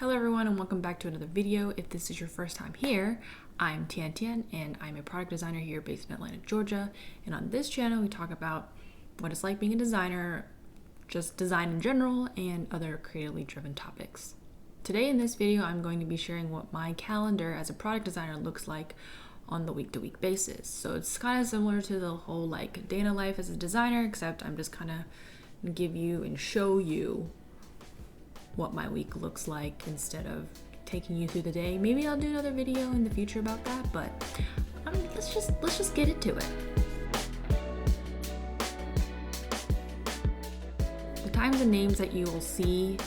Hello everyone and welcome back to another video. If this is your first time here, I'm Tian Tian and I'm a product designer here based in Atlanta, Georgia. And on this channel we talk about what it's like being a designer, just design in general, and other creatively driven topics. Today in this video I'm going to be sharing what my calendar as a product designer looks like on the week-to-week basis. So it's kind of similar to the whole like day in a life as a designer, except I'm just kind of give you and show you what my week looks like instead of taking you through the day. Maybe I'll do another video in the future about that, but let's just get into it. The times and names that you will see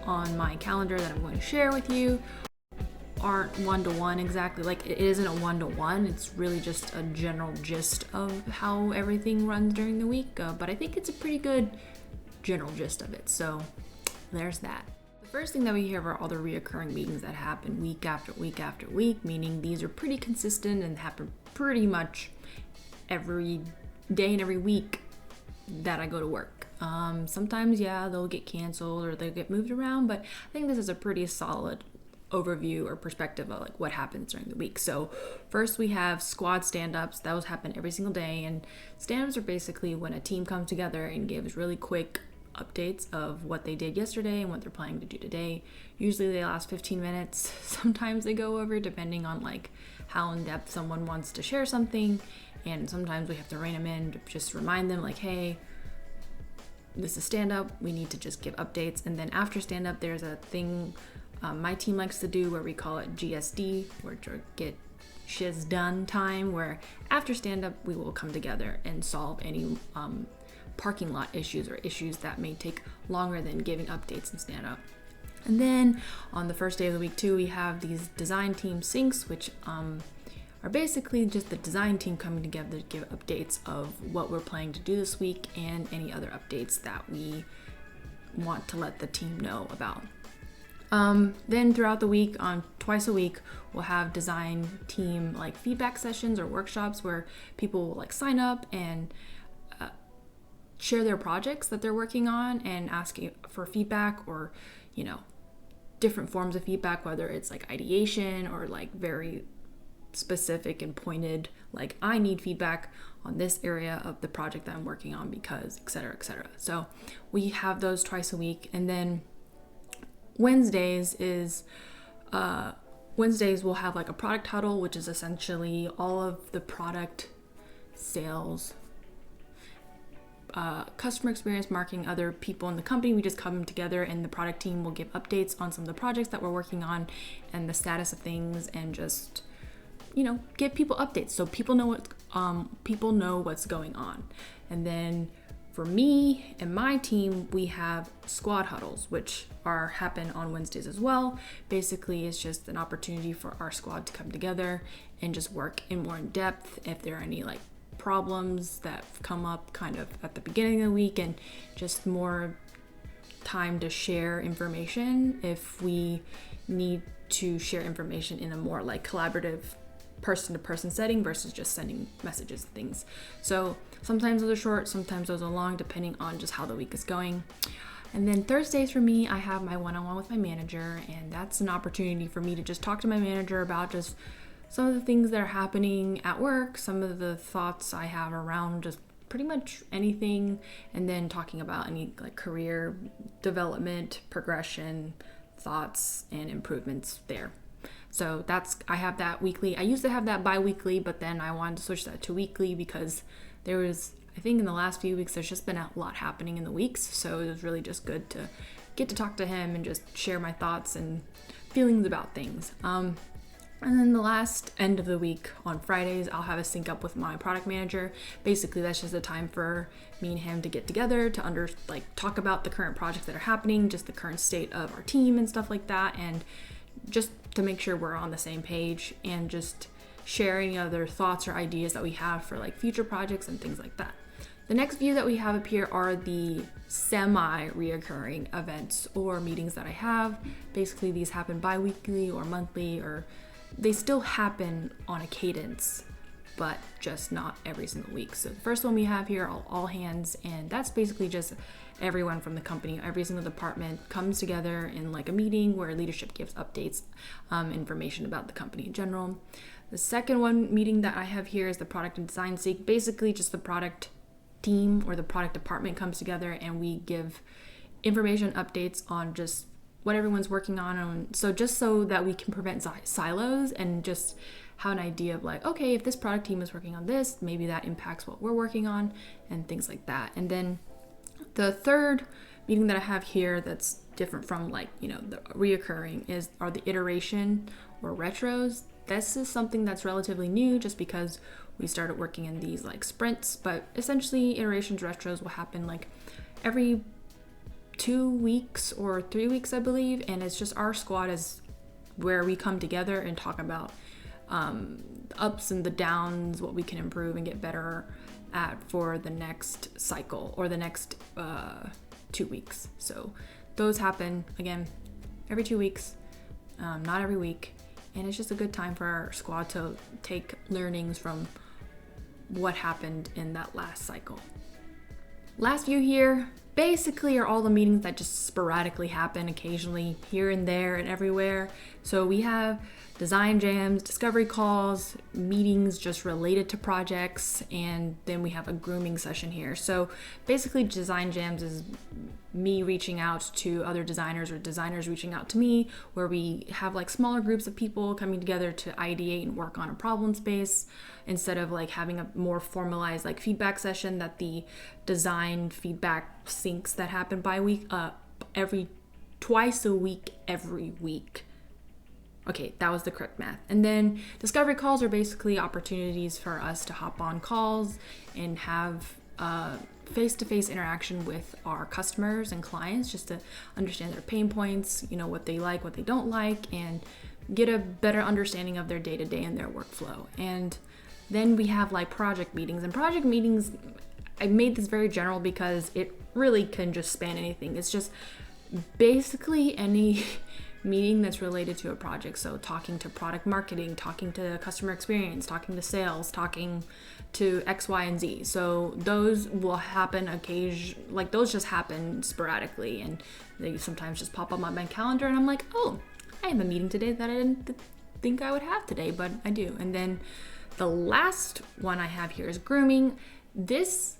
on my calendar that I'm going to share with you aren't one-to-one exactly. Like, it isn't a one-to-one. It's really just a general gist of how everything runs during the week, but I think it's a pretty good general gist of it. So there's that. The first thing that we hear are all the reoccurring meetings that happen week after week after week, meaning these are pretty consistent and happen pretty much every day and every week that I go to work. Sometimes, yeah, they'll get canceled or they'll get moved around, but I think this is a pretty solid overview or perspective of like what happens during the week. So first we have squad stand-ups. Those happen every single day, and stand-ups are basically when a team comes together and gives really quick updates of what they did yesterday and what they're planning to do today. Usually they last 15 minutes. Sometimes they go over depending on like how in depth someone wants to share something, and sometimes we have to rein them in to just remind them like, hey, this is stand up, we need to just give updates. And then after stand up there's a thing my team likes to do where we call it GSD, or get shiz done time, where after stand up we will come together and solve any parking lot issues or issues that may take longer than giving updates and stand up. And then on the first day of the week too, we have these design team syncs, which are basically just the design team coming together to give updates of what we're planning to do this week and any other updates that we want to let the team know about. Then throughout the week, twice a week, we'll have design team like feedback sessions or workshops where people will like sign up and share their projects that they're working on and ask for feedback, or different forms of feedback, whether it's like ideation or like very specific and pointed, like I need feedback on this area of the project that I'm working on because etc. So we have those twice a week. And then Wednesdays we'll have like a product huddle, which is essentially all of the product sales, customer experience, marketing, other people in the company. We just come together and the product team will give updates on some of the projects that we're working on and the status of things, and just give people updates so people know what's going on. And then for me and my team, we have squad huddles, which happen on Wednesdays as well. Basically, it's just an opportunity for our squad to come together and just work more in depth if there are any like problems that come up kind of at the beginning of the week, and just more time to share information if we need to share information in a more like collaborative person-to-person setting versus just sending messages and things. So sometimes those are short, sometimes those are long, depending on just how the week is going. And then Thursdays for me, I have my one-on-one with my manager, and that's an opportunity for me to just talk to my manager about just some of the things that are happening at work, some of the thoughts I have around just pretty much anything, and then talking about any like career development, progression, thoughts, and improvements there. So I have that weekly. I used to have that bi-weekly, but then I wanted to switch that to weekly because I think in the last few weeks, there's just been a lot happening in the weeks. So it was really just good to get to talk to him and just share my thoughts and feelings about things. And then the last end of the week on Fridays, I'll have a sync up with my product manager. Basically, that's just a time for me and him to get together to talk about the current projects that are happening, just the current state of our team and stuff like that, and just to make sure we're on the same page and just share any other thoughts or ideas that we have for like future projects and things like that. The next view that we have up here are the semi-reoccurring events or meetings that I have. Basically, these happen bi-weekly or monthly, or they still happen on a cadence, but just not every single week. So the first one we have here are all hands, and that's basically just everyone from the company, every single department comes together in like a meeting where leadership gives updates, information about the company in general. The second one meeting that I have here is the product and design sync. Basically just the product team or the product department comes together and we give information updates on just what everyone's working on. So just so that we can prevent silos and just have an idea of like, okay, if this product team is working on this, maybe that impacts what we're working on and things like that. And then the third meeting that I have here that's different from like, you know, the reoccurring are the iteration or retros. This is something that's relatively new just because we started working in these like sprints, but essentially iterations, retros will happen like every 2 weeks or 3 weeks, I believe. And it's just our squad is where we come together and talk about the ups and the downs, what we can improve and get better at for the next cycle or the next 2 weeks. So those happen again every 2 weeks, not every week. And it's just a good time for our squad to take learnings from what happened in that last cycle. Last view here basically are all the meetings that just sporadically happen occasionally here and there and everywhere. So we have design jams, discovery calls, meetings just related to projects, and then we have a grooming session here. So basically design jams is me reaching out to other designers or designers reaching out to me, where we have like smaller groups of people coming together to ideate and work on a problem space instead of like having a more formalized like feedback session that the design feedback syncs that happen twice a week every week. Okay, that was the correct math. And then discovery calls are basically opportunities for us to hop on calls and have face-to-face interaction with our customers and clients just to understand their pain points, you know, what they like, what they don't like, and get a better understanding of their day-to-day and their workflow. And then we have like project meetings. And project meetings, I made this very general because it really can just span anything. It's just basically any meeting that's related to a project. So talking to product marketing, talking to customer experience, talking to sales, talking to X, Y, and Z. So those will happen those just happen sporadically, and they sometimes just pop up on my calendar and I'm like, oh, I have a meeting today that I didn't think I would have today, but I do. And then the last one I have here is grooming. This,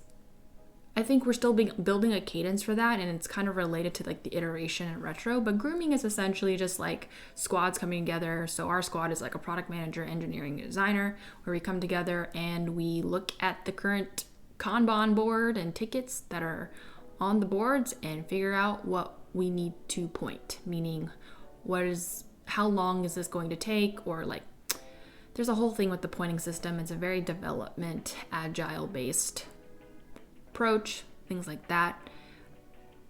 I think we're still building a cadence for that, and it's kind of related to like the iteration and retro, but grooming is essentially just like squads coming together. So our squad is like a product manager, engineering, and designer, where we come together and we look at the current Kanban board and tickets that are on the boards and figure out what we need to point, meaning how long is this going to take, or like there's a whole thing with the pointing system. It's a very development, agile based approach, things like that.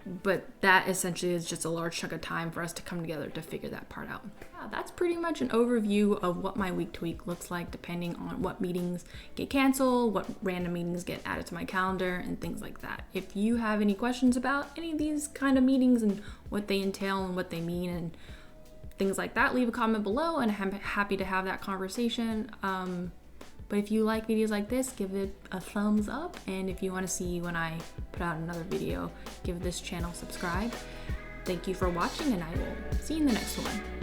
But that essentially is just a large chunk of time for us to come together to figure that part out. Yeah, that's pretty much an overview of what my week to week looks like, depending on what meetings get canceled, what random meetings get added to my calendar, and things like that. If you have any questions about any of these kind of meetings and what they entail and what they mean and things like that, leave a comment below and I'm happy to have that conversation. But if you like videos like this, give it a thumbs up. And if you want to see when I put out another video, give this channel subscribe. Thank you for watching, and I will see you in the next one.